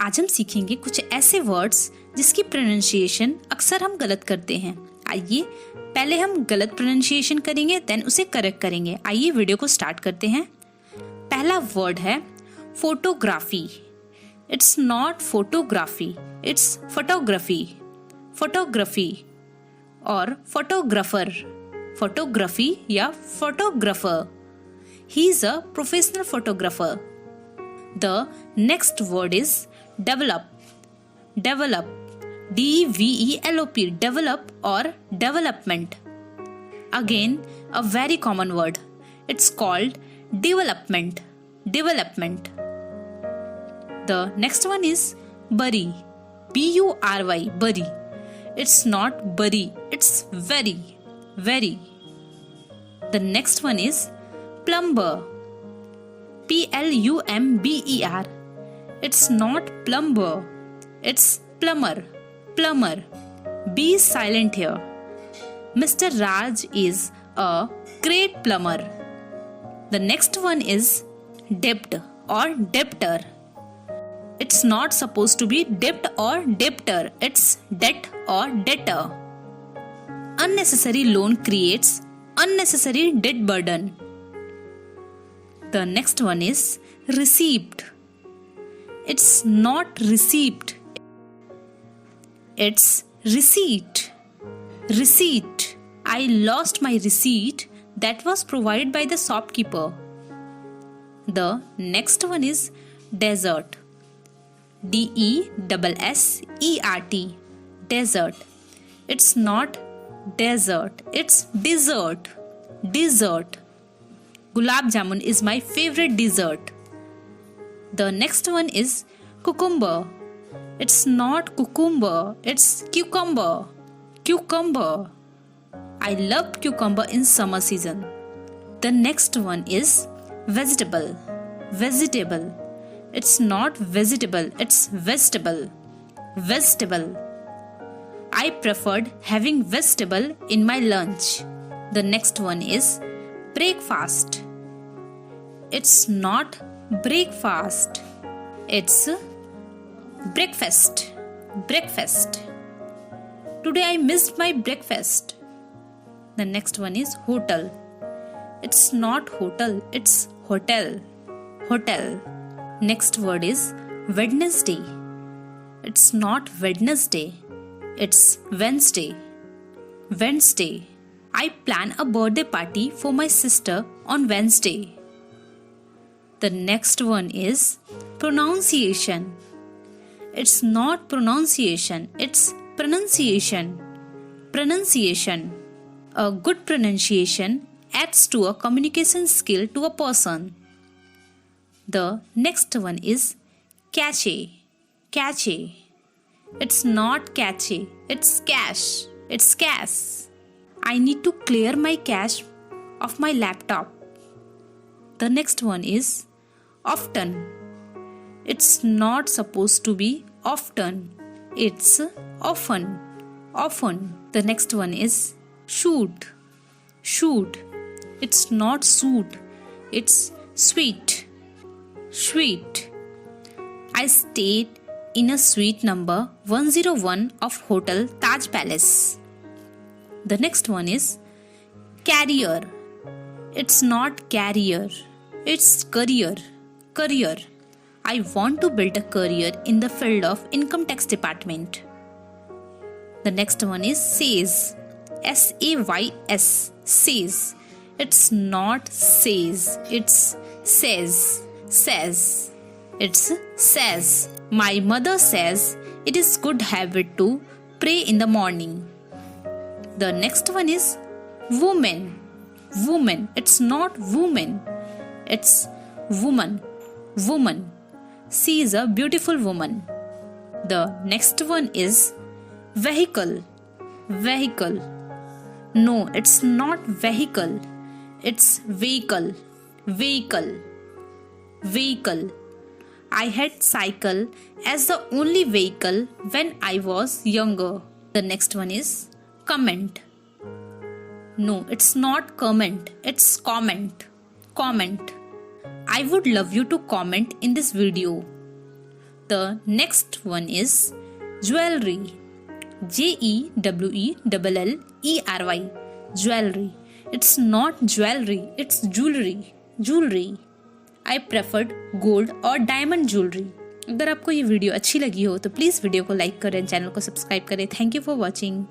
आज हम सीखेंगे कुछ ऐसे वर्ड्स जिसकी प्रोनाउंसिएशन अक्सर हम गलत करते हैं। आइए पहले हम गलत प्रोनाउंसिएशन करेंगे, देन उसे करेक्ट करेंगे। आइए वीडियो को स्टार्ट करते हैं। पहला वर्ड है photography. It's not photography, it's photography. Photography और फोटोग्राफर, फोटोग्राफी या photographer. He is a professional photographer. The next word is develop. Develop. DEVELOP. Develop or development. Again, a very common word. It's called development. Development. The next one is bury. BURY. Bury. It's not bury. It's very. Very. The next one is plumber. PLUMBER. It's not plumber, it's plumber. Plumber. Be silent here. Mr. Raj is a great plumber. The next one is debt or debtor. It's not supposed to be debt or debtor, it's debt or debtor. Unnecessary loan creates unnecessary debt burden. The next one is receipt. It's not receipt. It's receipt. Receipt. I lost my receipt that was provided by the shopkeeper. The next one is desert. DESSERT. Desert. It's not desert. It's dessert. Dessert. Gulab jamun is my favorite dessert. The next one is cucumber. It's not cucumber, it's cucumber. Cucumber. I love cucumber in summer season. The next one is vegetable. Vegetable. It's not vegetable, it's vegetable. Vegetable. I preferred having vegetable in my lunch. The next one is breakfast. It's not breakfast, it's breakfast. Breakfast. Today I missed my breakfast. The next one is hotel. It's not hotel, it's hotel. Hotel. Next word is Wednesday. It's not Wednesday, it's Wednesday. Wednesday. I plan a birthday party for my sister on Wednesday. The next one is pronunciation. It's not pronunciation, it's pronunciation. Pronunciation. A good pronunciation adds to a communication skill to a person. The next one is cache. Cache. It's not cache, it's cash. It's cash. I need to clear my cache of my laptop. The next one is often. It's not supposed to be often. It's often. Often. The next one is shoot. Shoot. It's not suit. It's sweet. Sweet. I stayed in a suite number 101 of Hotel Taj Palace. The next one is career. It's not carrier, it's career. Career. I want to build a career in the field of income tax department. The next one is says. SAYS. Says. It's not says, it's says. Says. It's says. My mother says it is good habit to pray in the morning. The next one is woman. Woman. It's not woman, it's woman. Woman. She is a beautiful woman. The next one is vehicle. Vehicle. No, it's not vehicle, it's vehicle. Vehicle. Vehicle. I had cycle as the only vehicle when I was younger. The next one is comment. No, it's not comment, it's comment. Comment. I would love you to comment in this video. The next one is jewellery, JEWELLERY, jewellery. It's not jewelry, it's jewelry. I preferred gold और diamond jewelry. अगर आपको ये video अच्छी लगी हो तो please video को like करें, चैनल को सब्सक्राइब करें. Thank you for watching.